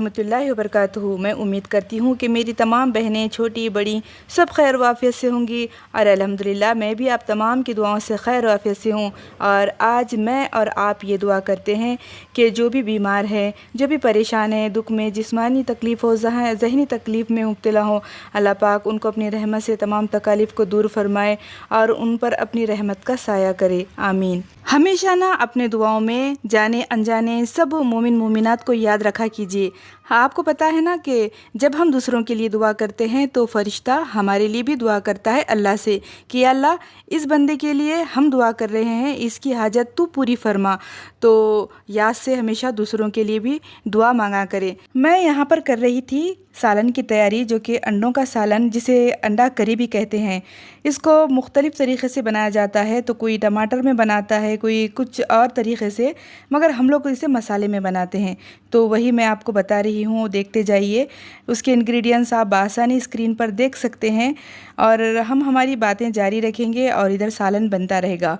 वरहमतुल्लाहि वबरकातुहू। मैं उम्मीद करती हूँ कि मेरी तमाम बहनें छोटी बड़ी सब खैर वाफ़ियत से होंगी और अल्हम्दुलिल्लाह मैं भी आप तमाम की दुआओं से खैर वाफ़ियत से हूँ। और आज मैं और आप ये दुआ करते हैं कि जो भी बीमार है, जो भी परेशान है, दुख में, जिस्मानी तकलीफ़ हो, ज़हनी तकलीफ़ में मुब्तला हो, अल्लाह पाक उनको अपनी रहमत से तमाम तकालीफ़ को दूर फरमाए और उन पर अपनी रहमत का साया करे। आमीन। हमेशा ना अपने दुआओं में जाने अनजाने सब मोमिन मोमिनात को याद रखा कीजिए। हाँ, आपको पता है ना कि जब हम दूसरों के लिए दुआ करते हैं तो फरिश्ता हमारे लिए भी दुआ करता है अल्लाह से कि या अल्लाह इस बंदे के लिए हम दुआ कर रहे हैं, इसकी हाजत तू पूरी फरमा। तो याद से हमेशा दूसरों के लिए भी दुआ मांगा करें। मैं यहाँ पर कर रही थी सालन की तैयारी, जो कि अंडों का सालन, जिसे अंडा करी भी कहते हैं। इसको मुख्तलिफ़ तरीक़े से बनाया जाता है, तो कोई टमाटर में बनाता है, कोई कुछ और तरीक़े से, मगर हम लोग इसे मसाले में बनाते हैं। तो वही मैं आपको बता रही हूँ, देखते जाइए। उसके इंग्रेडिएंट्स आप बआसानी स्क्रीन पर देख सकते हैं और हम हमारी बातें जारी रखेंगे और इधर सालन बनता रहेगा।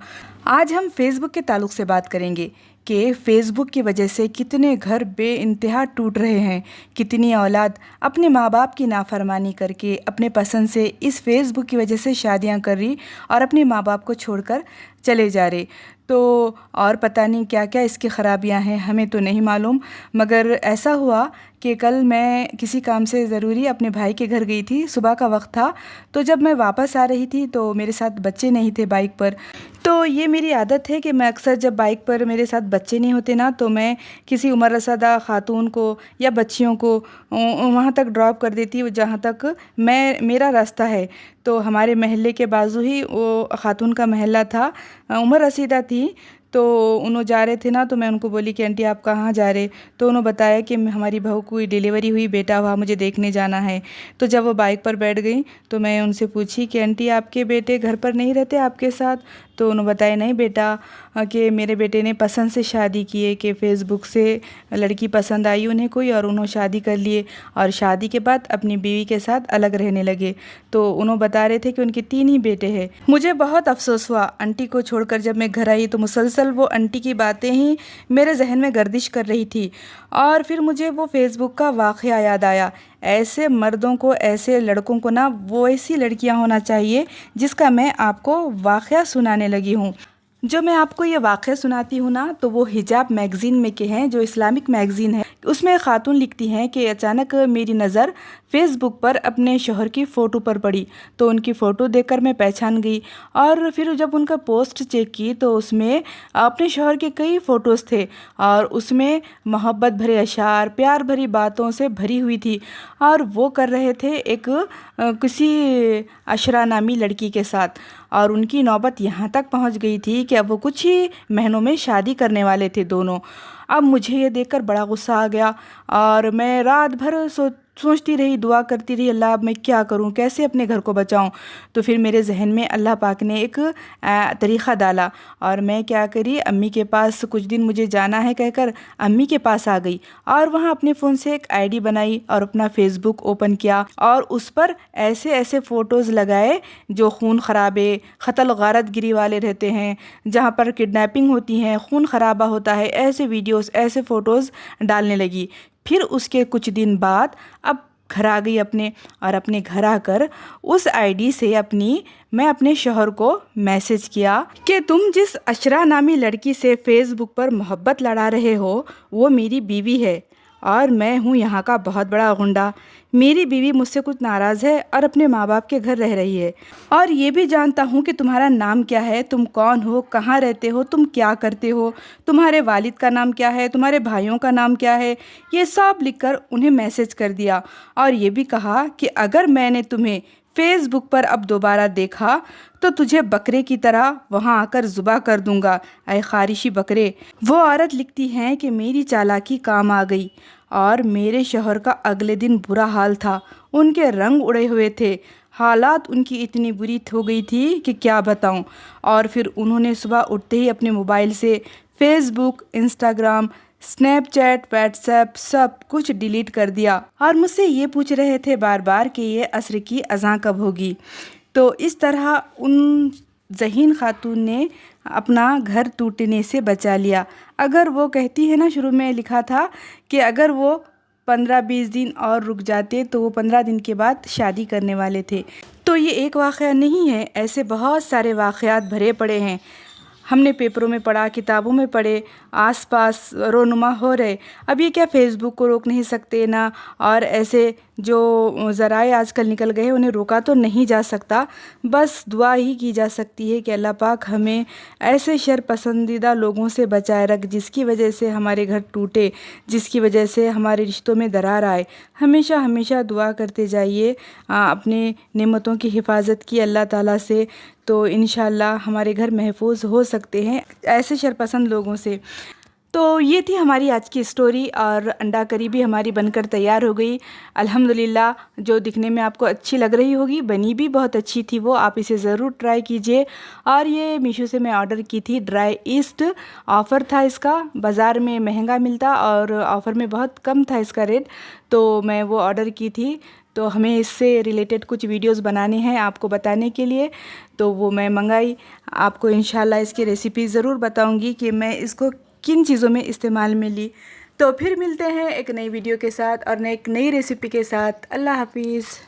आज हम फेसबुक के ताल्लुक़ से बात करेंगे कि फ़ेसबुक की वजह से कितने घर बेइंतहा टूट रहे हैं, कितनी औलाद अपने माँ बाप की नाफरमानी करके अपने पसंद से इस फ़ेसबुक की वजह से शादियाँ कर रही और अपने माँ बाप को छोड़कर चले जा रहे। तो और पता नहीं क्या क्या इसकी ख़राबियाँ हैं, हमें तो नहीं मालूम। मगर ऐसा हुआ कि कल मैं किसी काम से ज़रूरी अपने भाई के घर गई थी, सुबह का वक्त था। तो जब मैं वापस आ रही थी तो मेरे साथ बच्चे नहीं थे बाइक पर। तो ये मेरी आदत है कि मैं अक्सर जब बाइक पर मेरे साथ बच्चे नहीं होते ना, तो मैं किसी उम्र रसीदा खातून को या बच्चियों को वहाँ तक ड्रॉप कर देती हूँ जहाँ तक मेरा रास्ता है। तो हमारे महल्ले के बाजू ही वो खातून का महल्ला था, उम्र रसीदा थी। तो उन्होंने जा रहे थे ना, तो मैं उनको बोली कि आंटी आप कहाँ जा रहे? तो उन्होंने बताया कि हमारी बहू की डिलीवरी हुई, बेटा हुआ, मुझे देखने जाना है। तो जब वो बाइक पर बैठ गई तो मैं उनसे पूछी कि आंटी आपके बेटे घर पर नहीं रहते आपके साथ? तो उन्होंने बताया नहीं बेटा, कि मेरे बेटे ने पसंद से शादी की है, कि फ़ेसबुक से लड़की पसंद आई उन्हें कोई और उन्होंने शादी कर लिए और शादी के बाद अपनी बीवी के साथ अलग रहने लगे। तो उन्होंने बता रहे थे कि उनके 3 ही बेटे हैं। मुझे बहुत अफसोस हुआ आंटी को छोड़कर। जब मैं घर आई तो मुसलसल वो आंटी की बातें ही मेरे जहन में गर्दिश कर रही थी और फिर मुझे वो फ़ेसबुक का वाक़या याद आया। ऐसे मर्दों को, ऐसे लड़कों को ना वो ऐसी लड़कियां होना चाहिए जिसका मैं आपको वाक़या सुनाने लगी हूँ। जो मैं आपको ये वाक़या सुनाती हूँ ना, तो वो हिजाब मैगज़ीन में के हैं, जो इस्लामिक मैगज़ीन है। उसमें ख़ातून लिखती हैं कि अचानक मेरी नज़र फ़ेसबुक पर अपने शौहर की फ़ोटो पर पड़ी, तो उनकी फ़ोटो देखकर मैं पहचान गई। और फिर जब उनका पोस्ट चेक की तो उसमें अपने शौहर के कई फ़ोटोज़ थे और उसमें मोहब्बत भरे अशार, प्यार भरी बातों से भरी हुई थी और वो कर रहे थे एक किसी अशरा नामी लड़की के साथ। और उनकी नौबत यहाँ तक पहुँच गई थी कि अब वो कुछ ही महीनों में शादी करने वाले थे दोनों। अब मुझे ये देखकर बड़ा गुस्सा आ गया और मैं रात भर सोचती रही, दुआ करती रही, अल्लाह अब मैं क्या करूं, कैसे अपने घर को बचाऊं। तो फिर मेरे जहन में अल्लाह पाक ने एक तरीक़ा डाला और मैं क्या करी, अम्मी के पास कुछ दिन मुझे जाना है कहकर अम्मी के पास आ गई और वहाँ अपने फ़ोन से एक आईडी बनाई और अपना फ़ेसबुक ओपन किया और उस पर ऐसे ऐसे फ़ोटोज़ लगाए जो खून खराबे, क़त्ल गारत गिरी वाले रहते हैं, जहाँ पर किडनैपिंग होती है, खून खराबा होता है, ऐसे वीडियोज़, ऐसे फ़ोटोज़ डालने लगी। फिर उसके कुछ दिन बाद अब घर आ गई अपने, और अपने घर आकर उस आईडी से मैं अपने शौहर को मैसेज किया कि तुम जिस अशरा नामी लड़की से फ़ेसबुक पर मोहब्बत लड़ा रहे हो वो मेरी बीवी है और मैं हूँ यहाँ का बहुत बड़ा गुंडा। मेरी बीवी मुझसे कुछ नाराज़ है और अपने माँ बाप के घर रह रही है और ये भी जानता हूँ कि तुम्हारा नाम क्या है, तुम कौन हो, कहाँ रहते हो, तुम क्या करते हो, तुम्हारे वालिद का नाम क्या है, तुम्हारे भाइयों का नाम क्या है। ये सब लिखकर उन्हें मैसेज कर दिया और ये भी कहा कि अगर मैंने तुम्हें फ़ेसबुक पर अब दोबारा देखा तो तुझे बकरे की तरह वहाँ आकर ज़ुबा कर दूँगा, ऐ ख़ारिशी बकरे। वो औरत लिखती हैं कि मेरी चालाकी काम आ गई और मेरे शौहर का अगले दिन बुरा हाल था, उनके रंग उड़े हुए थे, हालात उनकी इतनी बुरी हो गई थी कि क्या बताऊं। और फिर उन्होंने सुबह उठते ही अपने मोबाइल से फ़ेसबुक, इंस्टाग्राम, स्नैपचैट, व्हाट्सएप सब कुछ डिलीट कर दिया और मुझसे ये पूछ रहे थे बार बार कि ये असर की अज़ान कब होगी। तो इस तरह उन ज़हीन खातून ने अपना घर टूटने से बचा लिया। अगर वो कहती है ना, शुरू में लिखा था कि अगर वो 15-20 دن اور رک جاتے تو وہ 15 دن کے بعد شادی کرنے والے تھے۔ تو یہ ایک واقعہ نہیں ہے، ایسے بہت سارے واقعات بھرے پڑے ہیں۔ ہم نے پیپروں میں پڑھا، کتابوں میں پڑھے، آس پاس رونما ہو رہے۔ اب یہ کیا فیس بک کو روک نہیں سکتے نا، اور ایسے جو ذرائع آج کل نکل گئے انہیں روکا تو نہیں جا سکتا، بس دعا ہی کی جا سکتی ہے کہ اللہ پاک ہمیں ایسے شر پسندیدہ لوگوں سے بچائے رکھ جس کی وجہ سے ہمارے گھر ٹوٹے، جس کی وجہ سے ہمارے رشتوں میں درار آئے۔ ہمیشہ ہمیشہ دعا کرتے جائیے اپنے نعمتوں کی حفاظت کی اللہ تعالیٰ سے، تو انشاءاللہ ہمارے گھر محفوظ ہو سکتے ہیں ایسے شرپسند لوگوں سے۔ تو یہ تھی ہماری آج کی اسٹوری، اور انڈا کری بھی ہماری بن کر تیار ہو گئی الحمدللہ، جو دکھنے میں آپ کو اچھی لگ رہی ہوگی، بنی بھی بہت اچھی تھی وہ، آپ اسے ضرور ٹرائی کیجئے۔ اور یہ میشو سے میں آرڈر کی تھی ڈرائی ایسٹ، آفر تھا اس کا، بازار میں مہنگا ملتا اور آفر میں بہت کم تھا اس کا ریٹ، تو میں وہ آرڈر کی تھی۔ تو ہمیں اس سے ریلیٹڈ کچھ ویڈیوز بنانے ہیں آپ کو بتانے کے لیے، تو وہ میں منگائی۔ آپ کو انشاءاللہ اس کی ریسیپی ضرور بتاؤں گی کہ میں اس کو کن چیزوں میں استعمال میں لی۔ تو پھر ملتے ہیں ایک نئی ویڈیو کے ساتھ اور ایک نئی ریسیپی کے ساتھ۔ اللہ حافظ۔